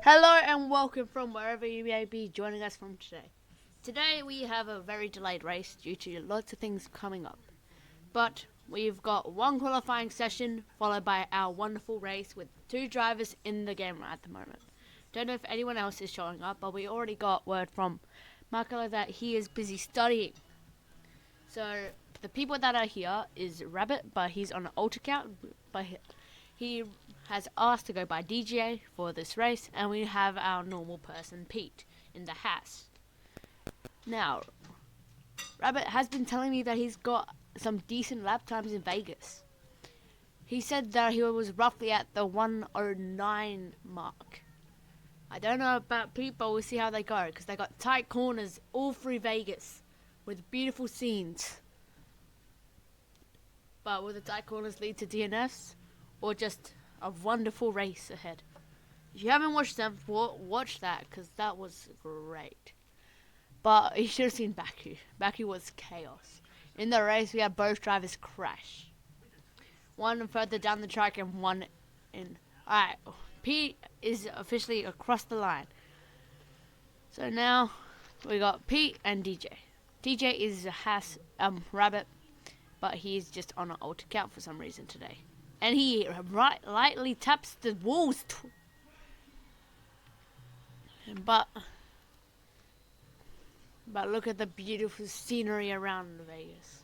Hello and welcome from wherever you may be joining us from today. Today we have a very delayed race due to lots of things coming up. But we've got one qualifying session followed by our wonderful race with two drivers in the game at the moment. Don't know if anyone else is showing up, but we already got word from Marco that he is busy studying. So the people that are here is Rabbit, but he's on an alt account, but he has asked to go by DJ for this race, and we have our normal person Pete in the Haas. Now, Rabbit has been telling me that he's got some decent lap times in Vegas. He said that he was roughly at the 109 mark. I don't know about Pete, but we'll see how they go, because they got tight corners all through Vegas with beautiful scenes. But will the tight corners lead to DNFs, or just a wonderful race ahead? If you haven't watched them, watch that, because that was great. But you should have seen Baku. Baku was chaos. In the race, we had both drivers crash. One further down the track and one in. Alright, Pete is officially across the line. So now we got Pete and DJ. DJ is Rabbit, but he's just on an alt account for some reason today. And he lightly taps the walls. But look at the beautiful scenery around Vegas.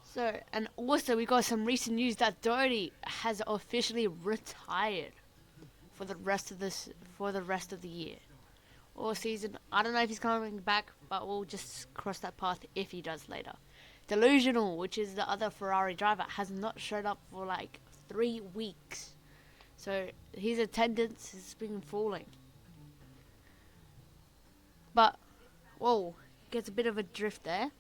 So, and also we got some recent news that Doherty has officially retired for the rest of the year or season. I don't know if he's coming back, but we'll just cross that path if he does later. Delusional, which is the other Ferrari driver, has not showed up for like 3 weeks. So his attendance has been falling. But, whoa, gets a bit of a drift there.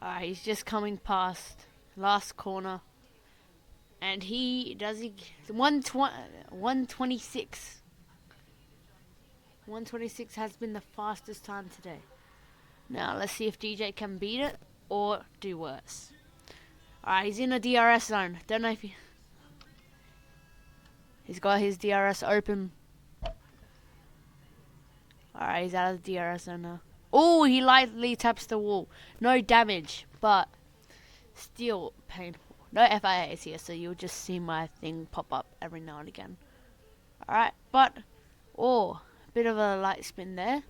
Alright, he's just coming past last corner. And he 126. 126 has been the fastest time today. Now let's see if DJ can beat it or do worse. Alright, he's in a DRS zone. Don't know if he's got his DRS open. Alright, he's out of the DRS zone now. Oh, he lightly taps the wall. No damage, but still painful. No FIAs here, so you'll just see my thing pop up every now and again. Alright, but a bit of a light spin there.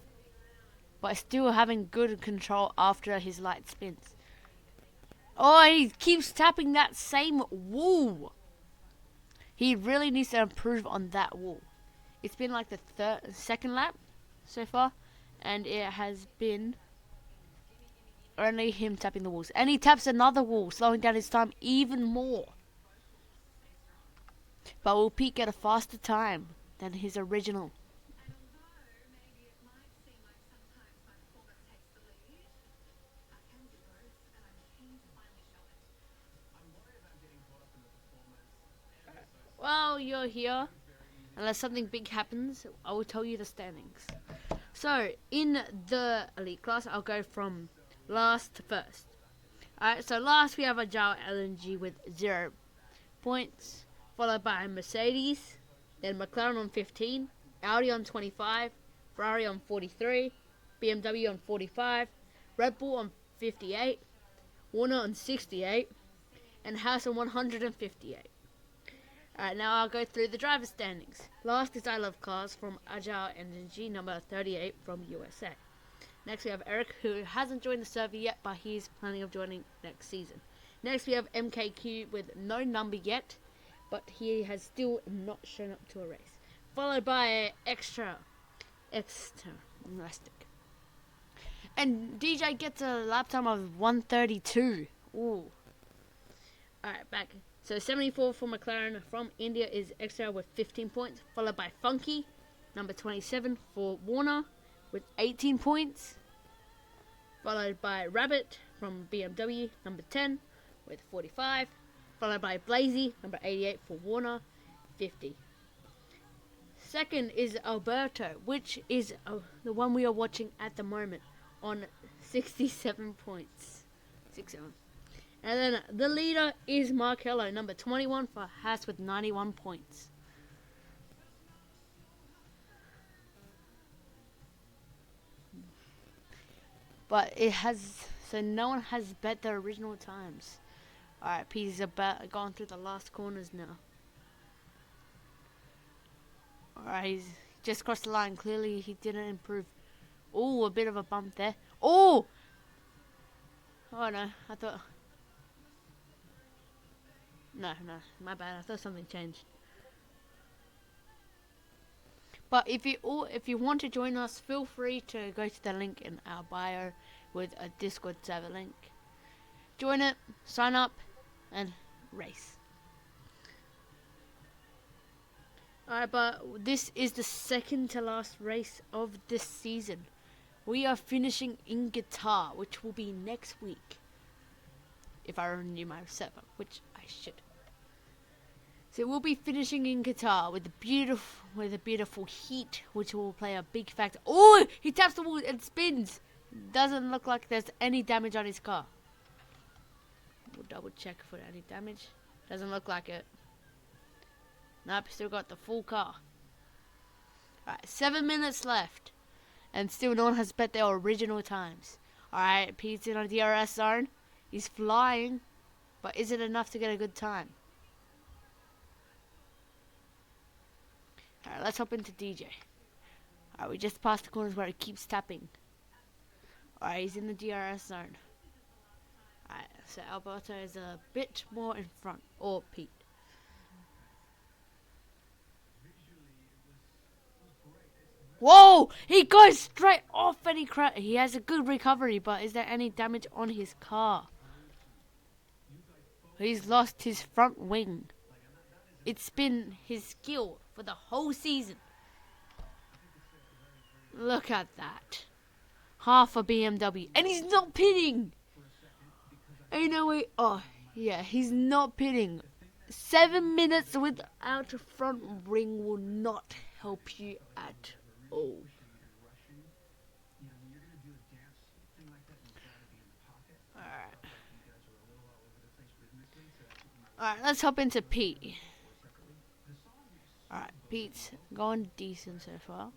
But still having good control after his light spins. Oh, he keeps tapping that same wall. He really needs to improve on that wall. It's been like the second lap so far, and it has been only him tapping the walls. And he taps another wall, slowing down his time even more. But will Pete get a faster time than his original? Well, you're here. Unless something big happens, I will tell you the standings. So, in the elite class, I'll go from last to first. Alright, so last we have Agile LNG with 0 points, followed by Mercedes, then McLaren on 15, Audi on 25, Ferrari on 43, BMW on 45, Red Bull on 58, Warner on 68, and Haas on 158. Alright, now I'll go through the driver standings. Last is I Love Cars from Agile Energy, number 38 from USA. Next we have Eric, who hasn't joined the server yet, but he's planning of joining next season. Next we have MKQ with no number yet, but he has still not shown up to a race. Followed by Extra Elastic. And DJ gets a lap time of 132. Ooh. Alright, back. So 74 for McLaren from India is Extra with 15 points, followed by Funky, number 27 for Warner with 18 points, followed by Rabbit from BMW, number 10 with 45, followed by Blazy, number 88 for Warner, 50. Second is Alberto, which is the one we are watching at the moment, on 67 points. 67. And then the leader is Markello, number 21 for Haas with 91 points. But it has, so no one has bet their original times. Alright, Pete's about going through the last corners now. Alright, he's just crossed the line. Clearly he didn't improve. Oh, a bit of a bump there. Oh! Oh no, I thought... No, my bad. I thought something changed. But if you want to join us, feel free to go to the link in our bio with a Discord server link. Join it, sign up, and race. Alright, but this is the second to last race of this season. We are finishing in Qatar, which will be next week. If I renew my server, which I should. So we'll be finishing in Qatar with a beautiful heat, which will play a big factor. Oh, he taps the wall and spins. Doesn't look like there's any damage on his car. We'll double check for any damage. Doesn't look like it. Nope, still got the full car. Alright, 7 minutes left. And still no one has bet their original times. Alright, Pete's in a DRS zone. He's flying. But is it enough to get a good time? Alright, let's hop into DJ. Alright, we just passed the corners where he keeps tapping. Alright, he's in the DRS zone. Alright, so Alberto is a bit more in front. Or Pete. Whoa! He goes straight off and he has a good recovery, but is there any damage on his car? He's lost his front wing. It's been his skill for the whole season. Look at that. Half a BMW. And he's not pitting! Ain't no way. Oh, yeah, he's not pitting. 7 minutes without a front wing will not help you at all. Alright, let's hop into Pete. Alright, Pete's gone decent so far.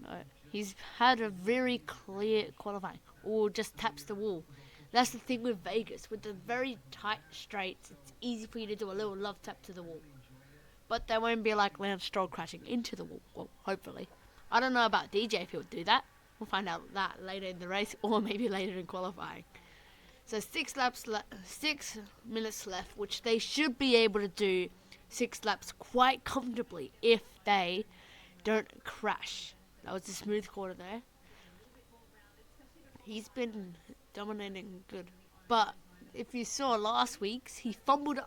No, he's had a very clear qualifying. Or just taps the wall. That's the thing with Vegas. With the very tight straights, it's easy for you to do a little love tap to the wall. But there won't be like Lance Stroll crashing into the wall. Well, hopefully. I don't know about DJ if he'll do that. We'll find out that later in the race, or maybe later in qualifying. So 6 minutes left, which they should be able to do 6 laps quite comfortably if they don't crash. That was a smooth corner there. He's been dominating good. But if you saw last week's, he fumbled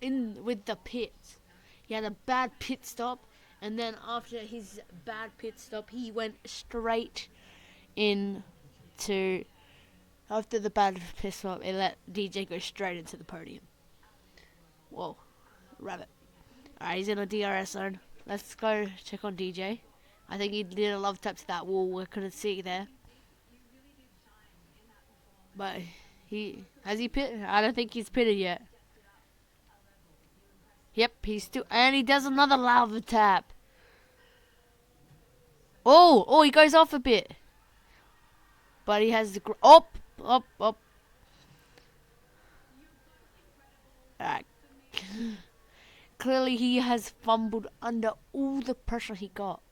in with the pits. He had a bad pit stop, and then after his bad pit stop, he went straight into... After the bad pit stop, it let DJ go straight into the podium. Whoa, rabbit. Alright, he's in a DRS zone. Let's go check on DJ. I think he did a love tap to that wall. We couldn't see there. But has he pitted? I don't think he's pitted yet. Yep, he's still, and he does another lava tap. Oh, he goes off a bit. But he has the up. Alright. Clearly he has fumbled under all the pressure he got.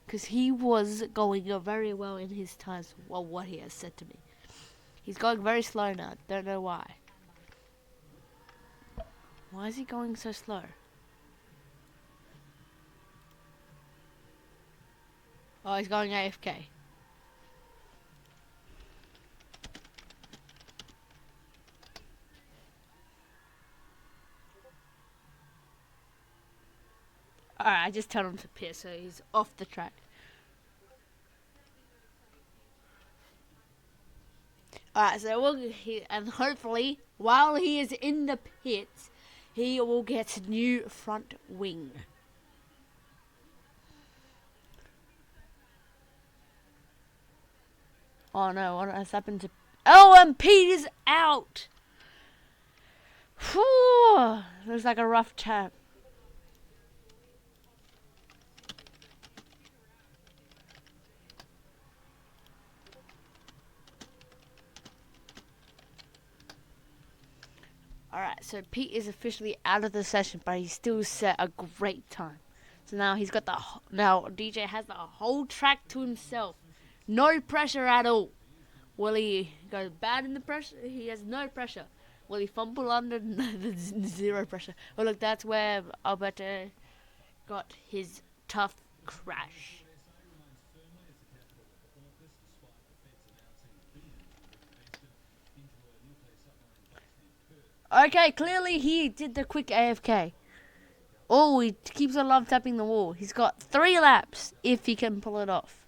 Because he was going very well in his times. Well, what he has said to me. He's going very slow now. Don't know why. Why is he going so slow? Oh, he's going AFK. Alright, I just told him to pit, so he's off the track. Alright, so and hopefully, while he is in the pits, he will get a new front wing. Oh no, what has happened to... Oh, and Pete is out! Looks like a rough chap. Alright, so Pete is officially out of the session, but he still set a great time. So now he's got now DJ has the whole track to himself. No pressure at all. Will he go bad in the pressure? He has no pressure. Will he fumble under? Zero pressure. Oh look, that's where Alberto got his tough crash. Okay, clearly he did the quick AFK. Oh, he keeps on love tapping the wall. He's got 3 laps if he can pull it off.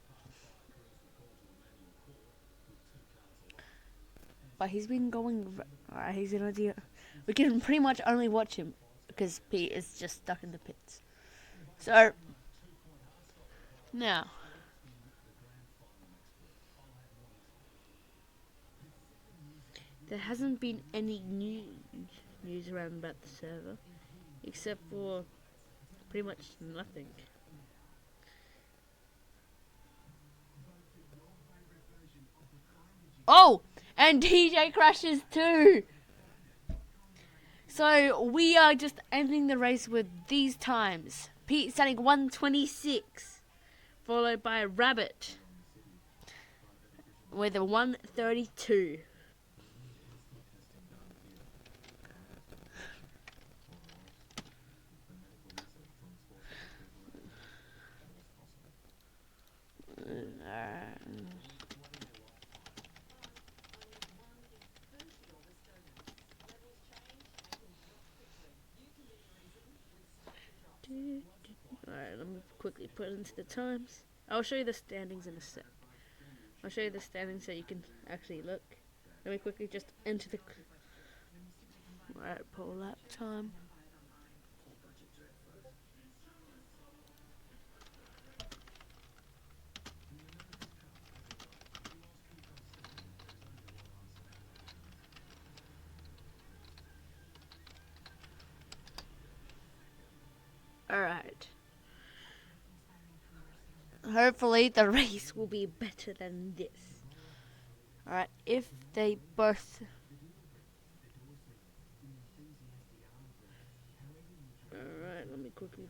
But he's been going. Alright, he's gonna do. We can pretty much only watch him because Pete is just stuck in the pits. So now, there hasn't been any news around about the server, except for pretty much nothing. Oh, and DJ crashes too. So we are just ending the race with these times. Pete setting 126, followed by Rabbit with a 132. Alright, let me quickly put it into the times. I'll show you the standings in a sec. I'll show you the standings so you can actually look. Let me quickly just enter the... Alright, pull lap time. Alright. Hopefully the race will be better than this. Alright, if they both... Alright, let me quickly...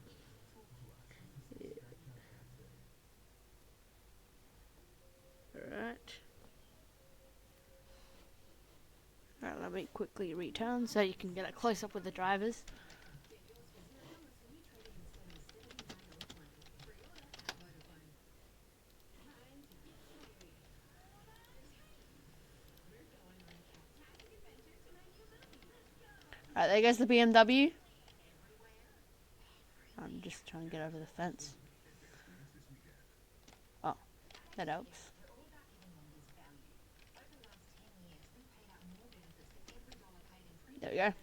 Yeah. Alright. Alright, let me quickly return so you can get a close up with the drivers. Alright, there goes the BMW. I'm just trying to get over the fence. Oh, that helps. There we go.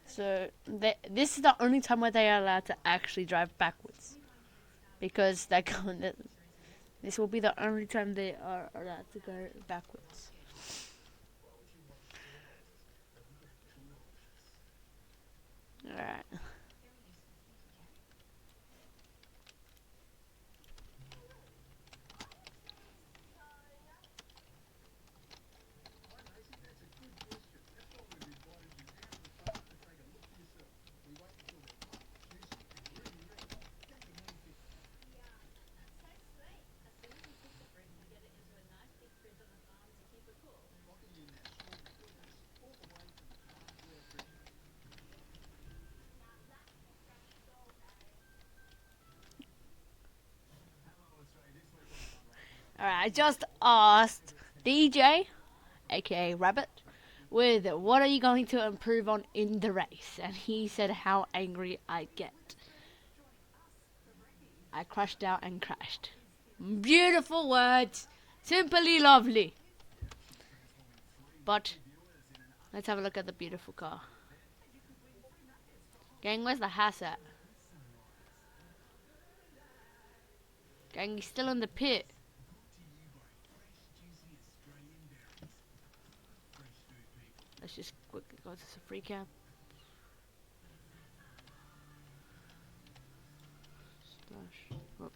So, this is the only time where they are allowed to actually drive backwards. Because they're going to... This will be the only time they are allowed to go backwards. Alright. Alright, I just asked DJ, aka Rabbit, with what are you going to improve on in the race? And he said how angry I get. I crashed out and crashed. Beautiful words. Simply lovely. But let's have a look at the beautiful car. Gang, where's the Haas at? Gang, he's still in the pit. Let's just quickly go to the free cam.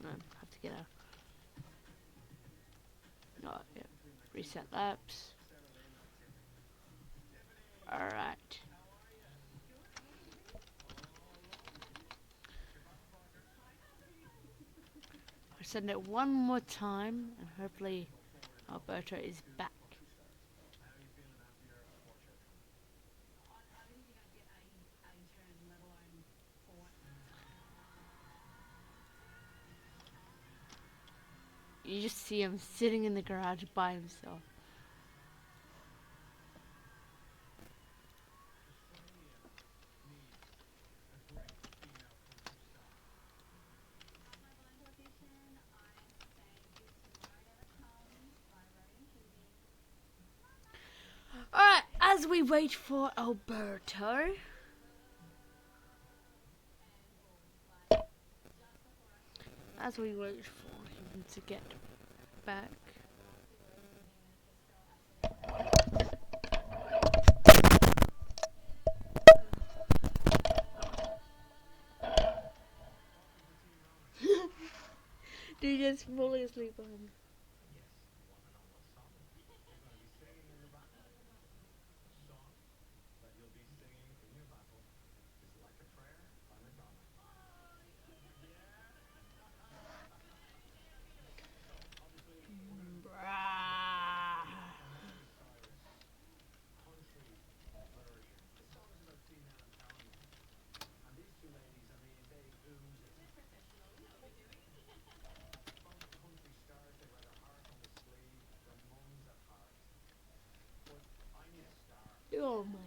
No, have to get out. No, yeah. Reset laps. Alright. I'll send it one more time and hopefully Alberto is back. You just see him sitting in the garage by himself. Alright, as we wait for Alberto. As we wait for him to get back. DJ's falling asleep on him. Oh my.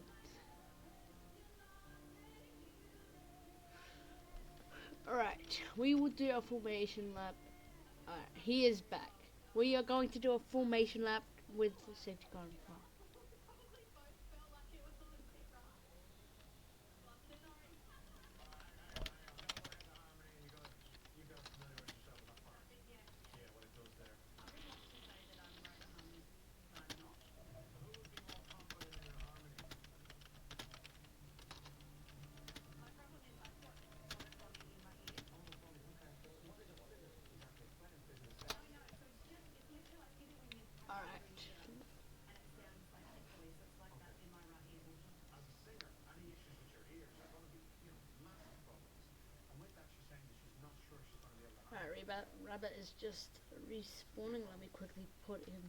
Alright, we will do a formation lap. Alright, he is back. We are going to do a formation lap with the safety car in front. Alright. Alright, Rabbit is just respawning. Let me quickly put in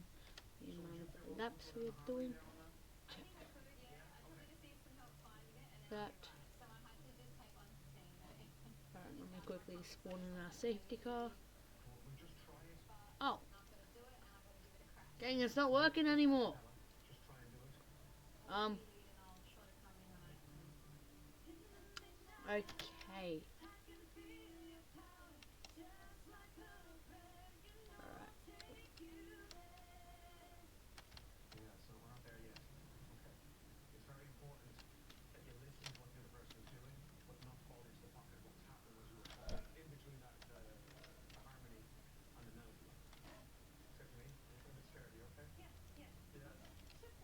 the amount of laps we are doing. Check that. Alright, let me quickly spawn in our safety car. Oh. Dang, it's not working anymore. Okay.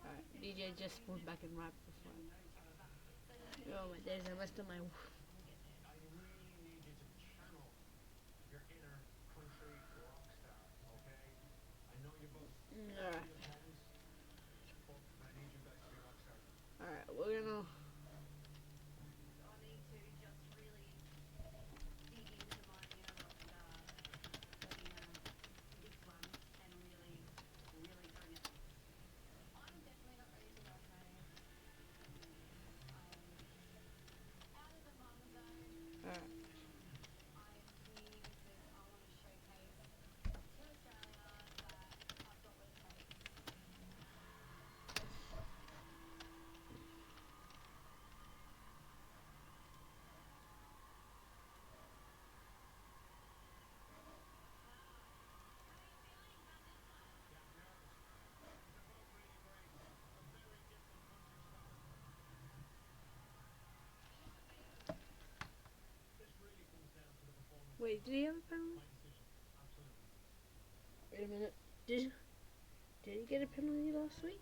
Alright, DJ just spawned back in right before. Oh my days, I messed up my. Alright. Alright, we're gonna. Wait, did he have a penalty? Wait a minute. Did he get a penalty last week?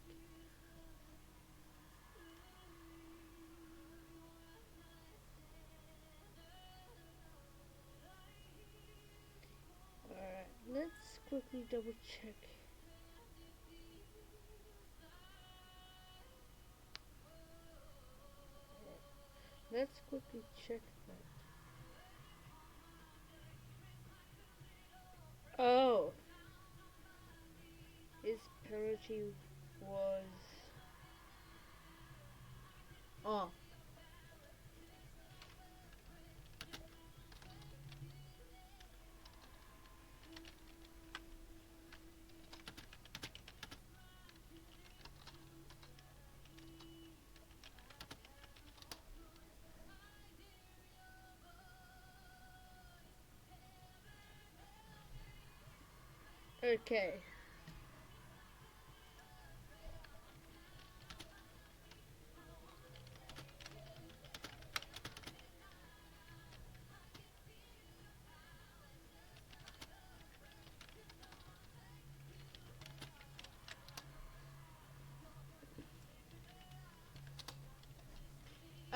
Let me double check. Let's quickly check that. Oh, his penalty was. Oh. Okay.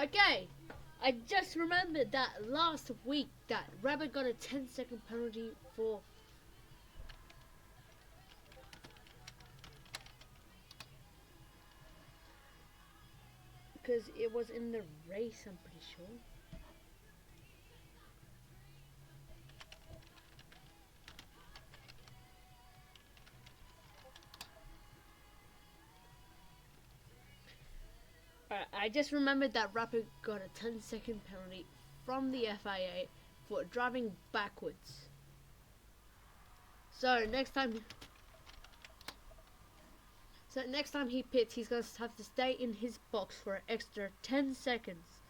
Okay. I just remembered that last week that Rabbit got a 10-second penalty for. Because it was in the race, I'm pretty sure. I just remembered that Rapid got a 10-second penalty from the FIA for driving backwards. So next time he pits, he's going to have to stay in his box for an extra 10 seconds.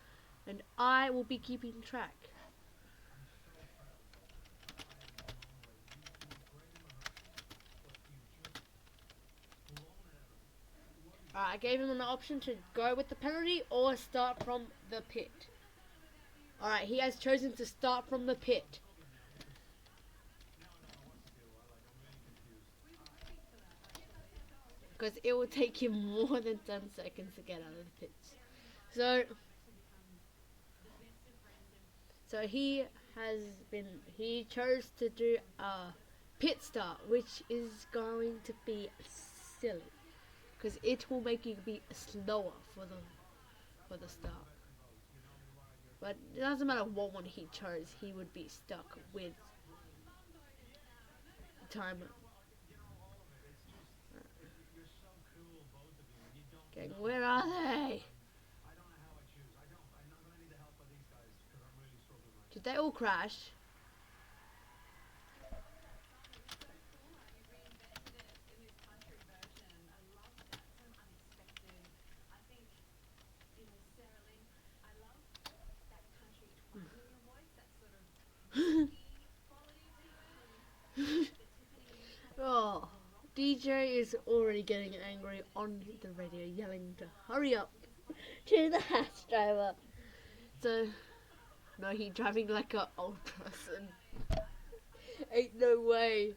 And I will be keeping track. I gave him an option to go with the penalty or start from the pit. Alright, he has chosen to start from the pit. Because it will take him more than 10 seconds to get out of the pits. So he chose to do a pit start, which is going to be silly. Because it will make you be slower for the start. But it doesn't matter what one he chose, he would be stuck with the timer. Okay, where are they? Did they all crash? Oh, DJ is already getting angry on the radio, yelling to hurry up to the hatch driver. So, no, he driving like an old person. Ain't no way.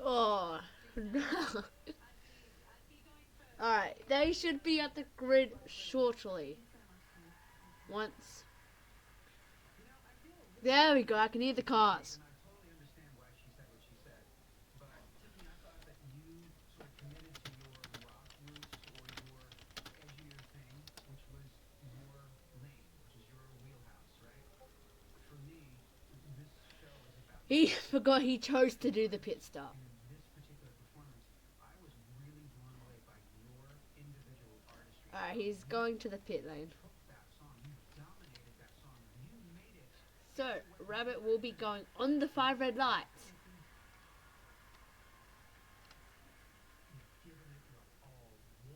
Oh, no. Alright, they should be at the grid shortly. Once. There we go, I can hear the cars. He forgot he chose to do the pit stop. Alright, he's going to the pit lane. So, Rabbit will be going on the 5 red lights.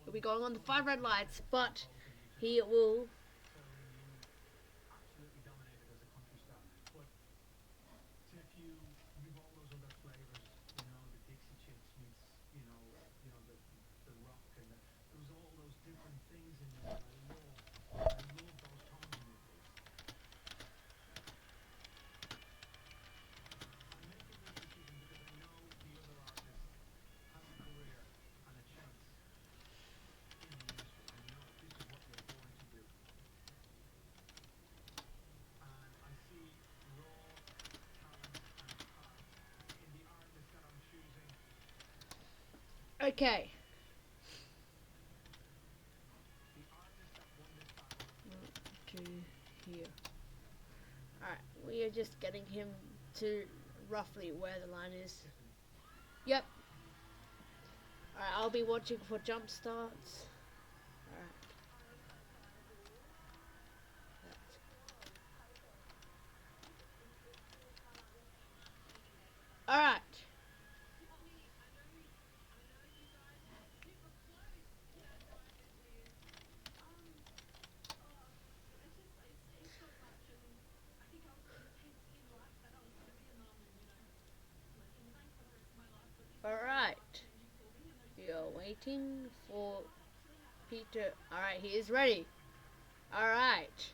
He'll be going on the 5 red lights, but he will... Okay. To here. Alright, we are just getting him to roughly where the line is. Yep. Alright, I'll be watching for jump starts. Alright. Alright. You're waiting for Peter. Alright, he is ready. Alright.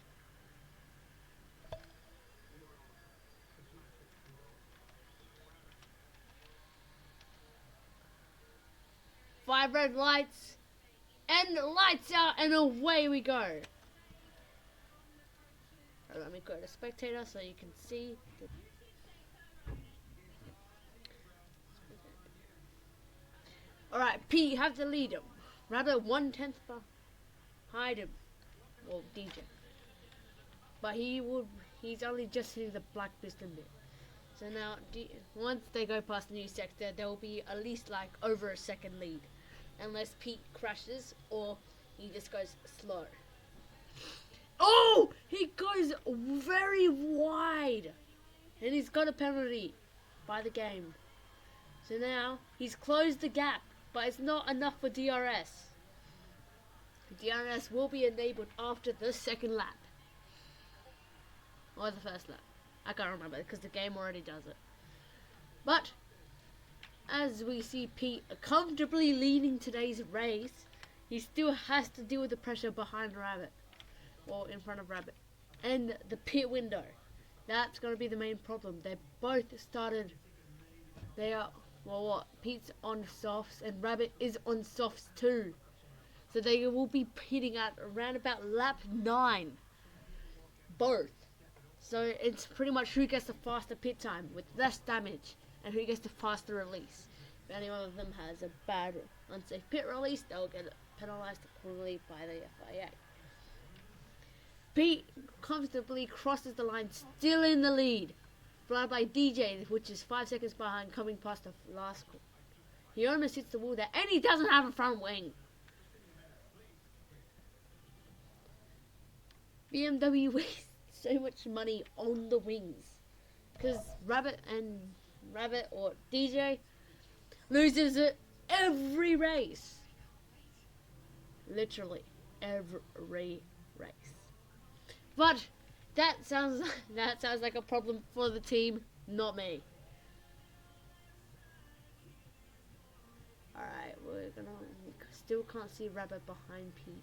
Five red lights. And lights out and away we go. Right, let me go to spectator so you can see. Alright, Pete, you have to lead him. Rabbit 1/10 behind him. Well, DJ. But he's only just hitting the black piston bit. So now, once they go past the new sector, there will be at least like over a second lead. Unless Pete crashes or he just goes slow. Oh! He goes very wide. And he's got a penalty by the game. So now, he's closed the gap. But it's not enough for DRS. DRS will be enabled after the second lap. Or the first lap. I can't remember because the game already does it. But, as we see Pete comfortably leading today's race, he still has to deal with the pressure behind Rabbit. Or in front of Rabbit. And the pit window. That's going to be the main problem. They both started... They are... Well, what? Pete's on softs and Rabbit is on softs too. So they will be pitting at around about lap 9. Both. So it's pretty much who gets the faster pit time with less damage and who gets the faster release. If any one of them has a bad, unsafe pit release, they'll get penalized accordingly by the FIA. Pete comfortably crosses the line, still in the lead. Followed by DJ, which is 5 seconds behind, coming past the last corner. He almost hits the wall there, and he doesn't have a front wing. BMW wastes so much money on the wings. Because Rabbit or DJ loses it every race. Literally every race. But that sounds like a problem for the team, not me. Alright, we still can't see Rabbit behind Pete.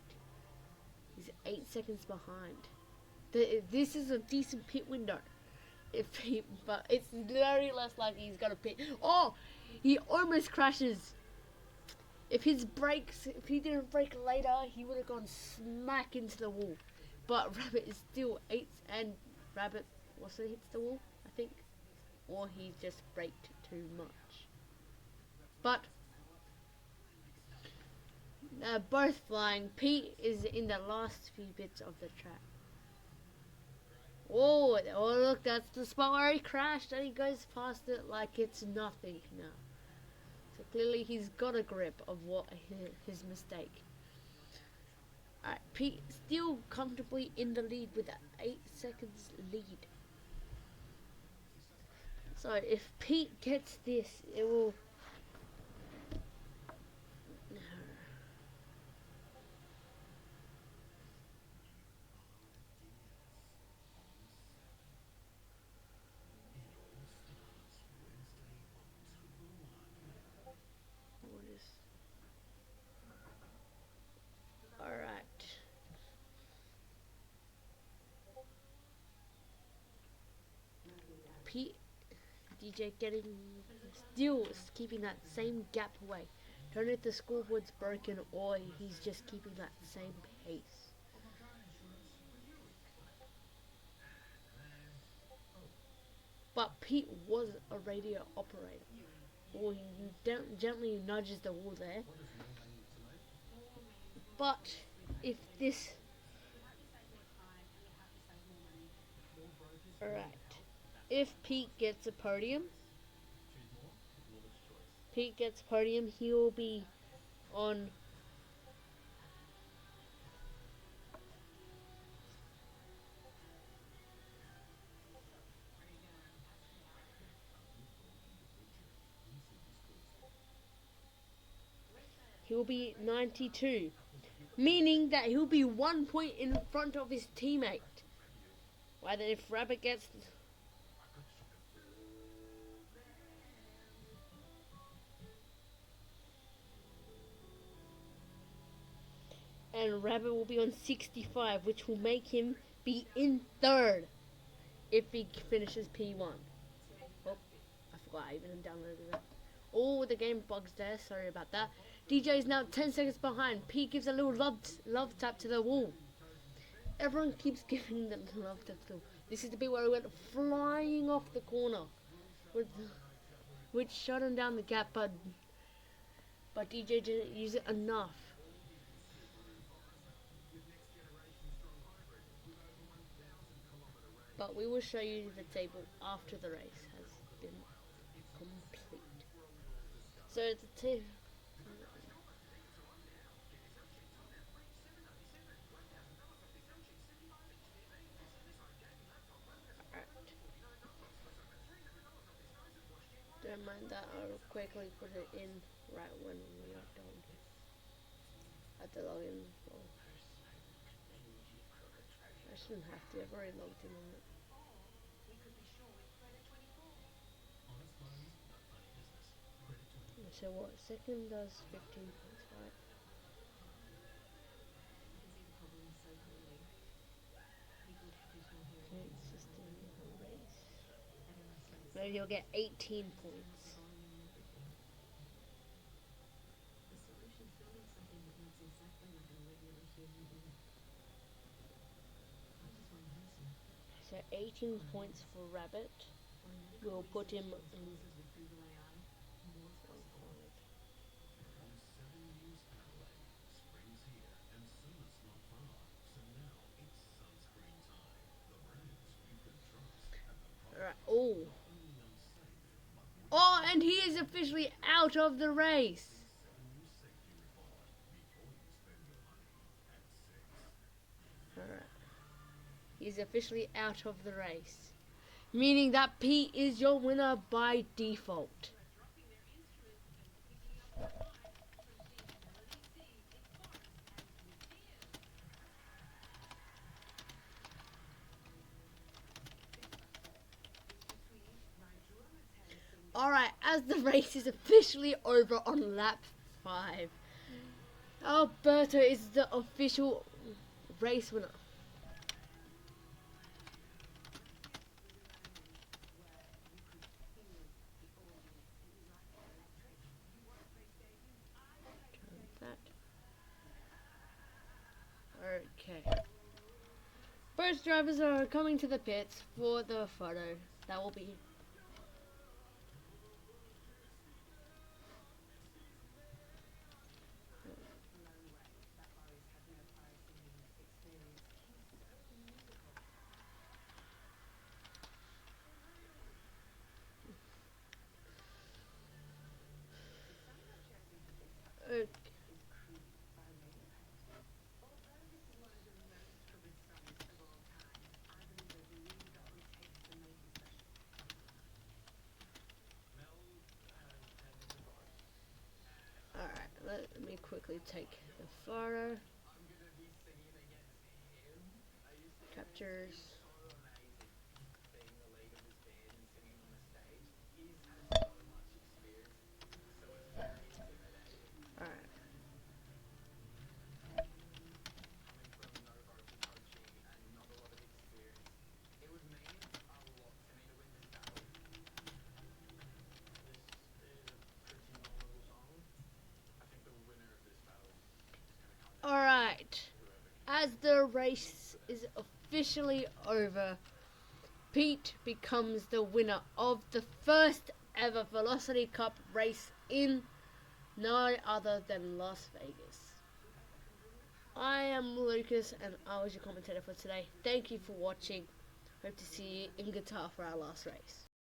He's 8 seconds behind. This is a decent pit window. But it's very less likely he's gonna pit. Oh, he almost crashes. If he didn't brake later, he would have gone smack into the wall. But Rabbit is still 8, and Rabbit also hits the wall, I think. Or he just braked too much. But both flying. Pete is in the last few bits of the track. Oh, look, that's the spot where he crashed, and he goes past it like it's nothing now. So clearly he's got a grip of what his mistake. Alright, Pete still comfortably in the lead with that 8 seconds lead. So if Pete gets this, it will... Alright. Pete, DJ still keeping that same gap away. Don't know if the scoreboard's broken or he's just keeping that same pace. But Pete was a radio operator. Or he gently nudges the wall there. But if this... Alright. If Pete gets podium, he will be on... He'll be 92. Meaning that he'll be 1 point in front of his teammate. Why then if Rabbit gets... And Rabbit will be on 65, which will make him be in third if he finishes P1. Oh, I forgot I even downloaded that. Oh, the game bugs there. Sorry about that. DJ is now 10 seconds behind. P gives a little love tap to the wall. Everyone keeps giving the love tap to the wall. This is the bit where he went flying off the corner, which shut him down the gap, but DJ didn't use it enough. But we will show you the table after the race has been complete. So the table... Don't mind that, I'll quickly put it in right when we are done. At the login. Well, I shouldn't have to, I've already logged in on it. So what, second does 15 points, right? Race. Maybe he'll get 18 points. So 18 points for Rabbit. We'll put him in... Right. Oh, and he is officially out of the race. Alright. He's officially out of the race. Meaning that Pete is your winner by default. Alright, as the race is officially over on lap 5, Alberto is the official race winner. Okay. Both drivers are coming to the pits for the photo. That will be... Okay. Alright, let me quickly take the photo. Captures. Alright. Alright. As the race is officially over, Pete becomes the winner of the first ever Velocity Cup race in no other than Las Vegas. I am Lucas and I was your commentator for today. Thank you for watching. Hope to see you in Qatar for our last race.